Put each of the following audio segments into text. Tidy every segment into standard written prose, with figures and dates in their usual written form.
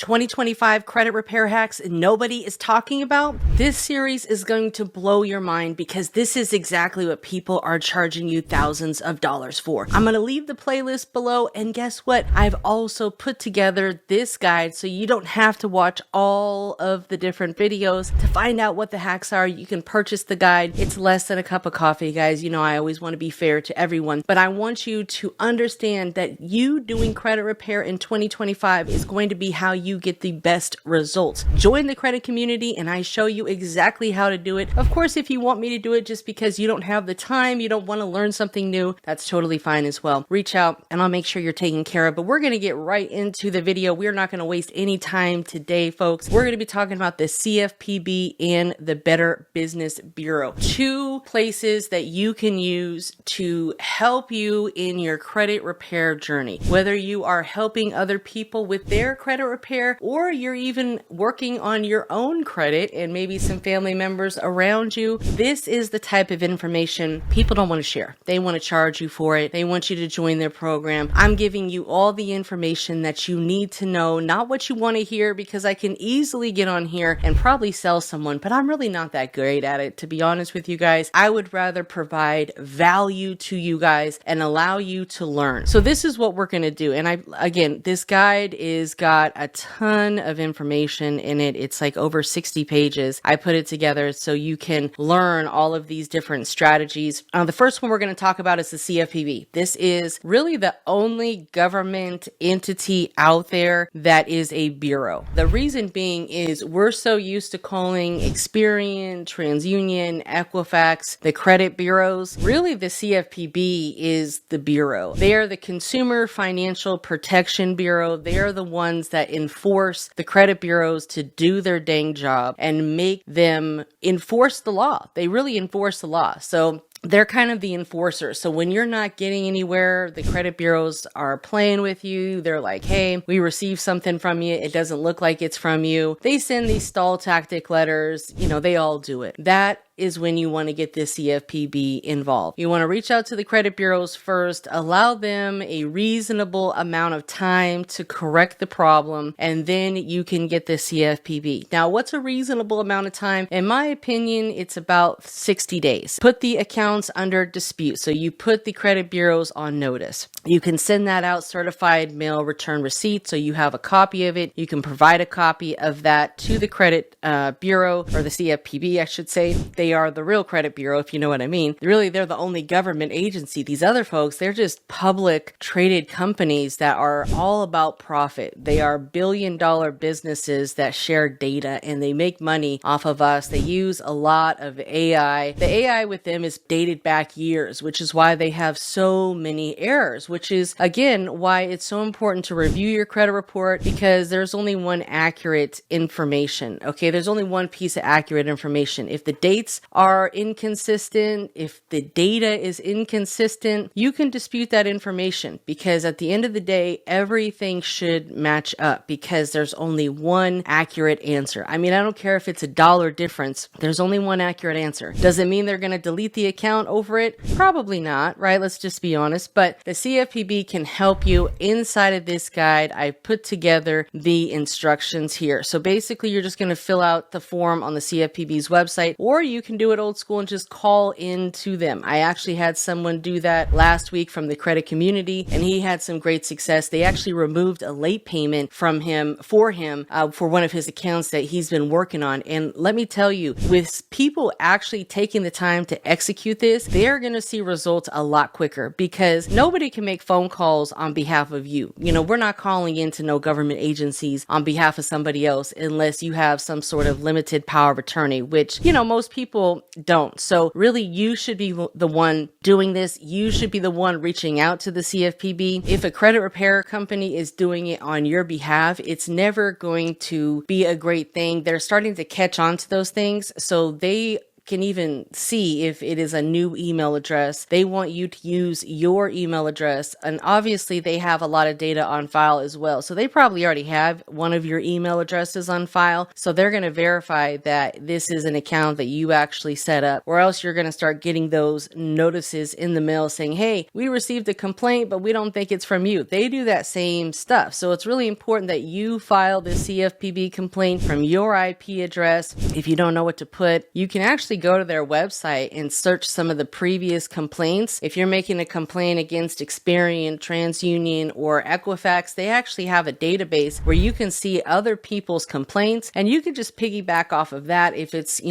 2025 credit repair hacks nobody is talking about? This series is going to blow your mind because this is exactly what people are charging you thousands of dollars for. I'm going to leave the playlist below, and guess what? I've also put together this guide so you don't have to watch all of the different videos to find out what the hacks are. You can purchase the guide. It's less than a cup of coffee, guys. You know, I always want to be fair to everyone, but I want you to understand that you doing credit repair in 2025 is going to be how you get the best results. Join the credit community and I show you exactly how to do it. Of course, if you want me to do it just because you don't have the time, you don't want to learn something new, that's totally fine as well. Reach out and I'll make sure you're taken care of. But we're going to get right into the video. We're not going to waste any time today, folks. We're going to be talking about the CFPB and the Better Business Bureau. Two places that you can use to help you in your credit repair journey. Whether you are helping other people with their credit repair, or you're even working on your own credit and maybe some family members around you, this is the type of information people don't want to share. They want to charge you for it. They want you to join their program. I'm giving you all the information that you need to know, not what you want to hear, because I can easily get on here and probably sell someone, but I'm really not that great at it, to be honest with you guys. I would rather provide value to you guys and allow you to learn. So this is what we're going to do. And again, this guide is got a ton of information in it. It's like over 60 pages. I put it together so you can learn all of these different strategies. The first one we're going to talk about is the CFPB. This is really the only government entity out there that is a bureau. The reason being is we're so used to calling Experian, TransUnion, Equifax the credit bureaus. Really, the CFPB is the bureau. They are the Consumer Financial Protection Bureau. They are the ones that enforce the credit bureaus to do their dang job and make them enforce the law. They really enforce the law. So they're kind of the enforcers. So when you're not getting anywhere, the credit bureaus are playing with you. They're like, hey, we received something from you. It doesn't look like it's from you. They send these stall tactic letters. You know, they all do it. That is when you want to get the CFPB involved. You want to reach out to the credit bureaus first, allow them a reasonable amount of time to correct the problem, and then you can get the CFPB. Now, what's a reasonable amount of time? In my opinion, it's about 60 days. Put the accounts under dispute. So you put the credit bureaus on notice. You can send that out certified mail return receipt. So you have a copy of it. You can provide a copy of that to the credit bureau, or the CFPB, I should say. They are the real credit bureau, if you know what I mean. Really, they're the only government agency. These other folks, they're just public traded companies that are all about profit. They are billion-dollar businesses that share data and they make money off of us. They use a lot of AI. The AI with them is dated back years, which is why they have so many errors, which is, again, why it's so important to review your credit report, because there's only one accurate information. Okay, there's only one piece of accurate information. If the dates are inconsistent, if the data is inconsistent, you can dispute that information, because at the end of the day, everything should match up, because there's only one accurate answer. I mean, I don't care if it's $1 difference. There's only one accurate answer. Does it mean they're going to delete the account over it? Probably not, right? Let's just be honest. But the CFPB can help you. Inside of this guide, I put together the instructions here. So basically, you're just going to fill out the form on the CFPB's website, or you can do it old school and just call in to them. I actually had someone do that last week from the credit community, and he had some great success. They actually removed a late payment from him for one of his accounts that he's been working on. And let me tell you, with people actually taking the time to execute this, they're going to see results a lot quicker, because nobody can make phone calls on behalf of you. You know, we're not calling into no government agencies on behalf of somebody else unless you have some sort of limited power of attorney, which, you know, most people don't. So really, you should be the one doing this. You should be the one reaching out to the CFPB. If a credit repair company is doing it on your behalf, it's never going to be a great thing. They're starting to catch on to those things, so they can even see if it is a new email address. They want you to use your email address. And obviously they have a lot of data on file as well. So they probably already have one of your email addresses on file. So they're going to verify that this is an account that you actually set up, or else you're going to start getting those notices in the mail saying, hey, we received a complaint, but we don't think it's from you. They do that same stuff. So it's really important that you file the CFPB complaint from your IP address. If you don't know what to put, you can actually go to their website and search some of the previous complaints. If you're making a complaint against Experian, TransUnion, or Equifax, they actually have a database where you can see other people's complaints, and you can just piggyback off of that if it's,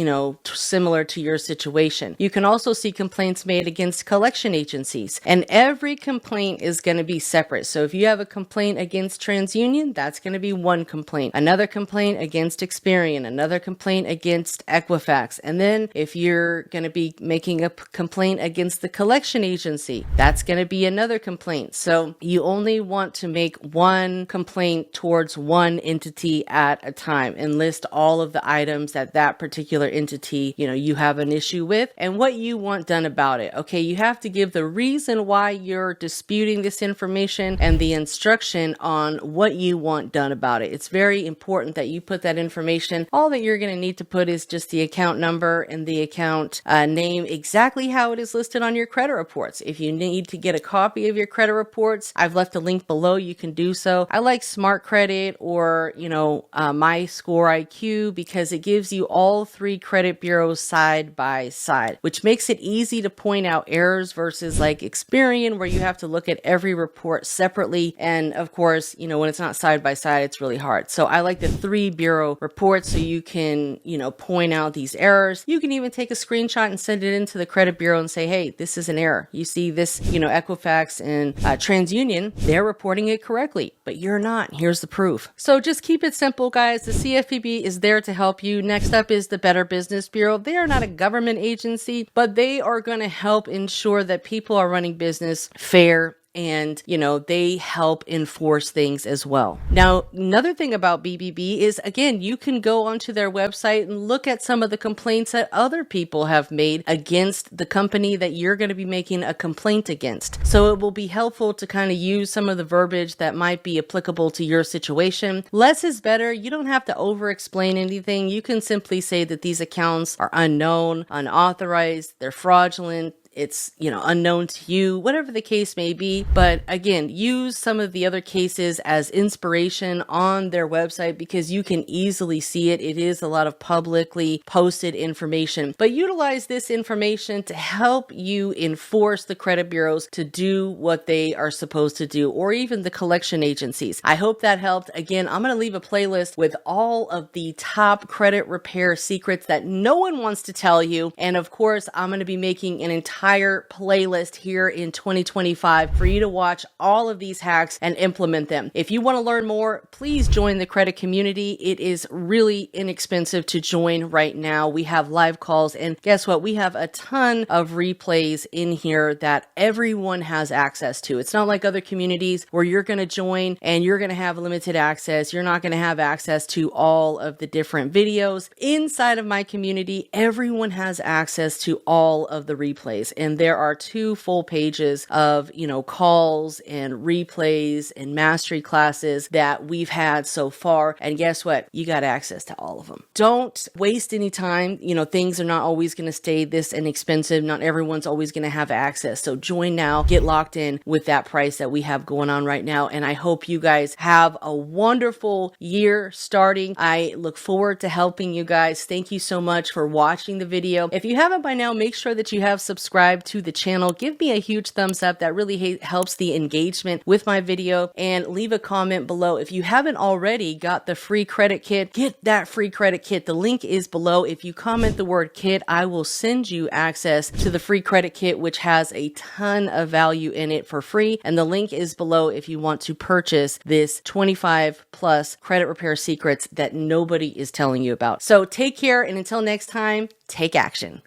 similar to your situation. You can also see complaints made against collection agencies, and every complaint is going to be separate. So if you have a complaint against TransUnion, that's going to be one complaint. Another complaint against Experian, another complaint against Equifax. And then if you're going to be making a complaint against the collection agency, that's going to be another complaint. So you only want to make one complaint towards one entity at a time and list all of the items that that particular entity, you have an issue with and what you want done about it. Okay, you have to give the reason why you're disputing this information and the instruction on what you want done about it. It's very important that you put that information. All that you're going to need to put is just the account number and the account name, exactly how it is listed on your credit reports. If you need to get a copy of your credit reports, I've left a link below. You can do so. I like Smart Credit or, 𝑪𝒓𝒆𝒅𝒊𝒕 because it gives you all three credit bureaus side by side, which makes it easy to point out errors versus like Experian, where you have to look at every report separately. And of course, when it's not side by side, it's really hard. So I like the three bureau reports so you can, point out these errors. You can even take a screenshot and send it into the credit bureau and say, hey, this is an error. You see this, Equifax and TransUnion, they're reporting it correctly, but you're not. Here's the proof. So just keep it simple, guys. The CFPB is there to help you. Next up is the Better Business Bureau. They are not a government agency, but they are going to help ensure that people are running business fair, and they help enforce things as well. Now, another thing about BBB is, again, you can go onto their website and look at some of the complaints that other people have made against the company that you're going to be making a complaint against. So it will be helpful to kind of use some of the verbiage that might be applicable to your situation. Less is better. You don't have to over explain anything. You can simply say that these accounts are unknown, unauthorized, they're fraudulent, it's, unknown to you, whatever the case may be. But again, use some of the other cases as inspiration on their website because you can easily see it. It is a lot of publicly posted information, but utilize this information to help you enforce the credit bureaus to do what they are supposed to do, or even the collection agencies. I hope that helped. Again, I'm going to leave a playlist with all of the top credit repair secrets that no one wants to tell you. And of course, I'm going to be making an entire playlist here in 2025 for you to watch all of these hacks and implement them. If you want to learn more, please join the credit community. It is really inexpensive to join right now. We have live calls, and guess what? We have a ton of replays in here that everyone has access to. It's not like other communities where you're going to join and you're going to have limited access. You're not going to have access to all of the different videos. Inside of my community, everyone has access to all of the replays. And there are 2 full pages of, calls and replays and mastery classes that we've had so far. And guess what? You got access to all of them. Don't waste any time. Things are not always going to stay this inexpensive. Not everyone's always going to have access. So join now, get locked in with that price that we have going on right now. And I hope you guys have a wonderful year starting. I look forward to helping you guys. Thank you so much for watching the video. If you haven't by now, make sure that you have subscribed to the channel. Give me a huge thumbs up. That really helps the engagement with my video, and leave a comment below. If you haven't already got the free credit kit, get that free credit kit. The link is below. If you comment the word kit, I will send you access to the free credit kit, which has a ton of value in it for free. And the link is below if you want to purchase this 25 plus credit repair secrets that nobody is telling you about. So take care, and until next time, take action.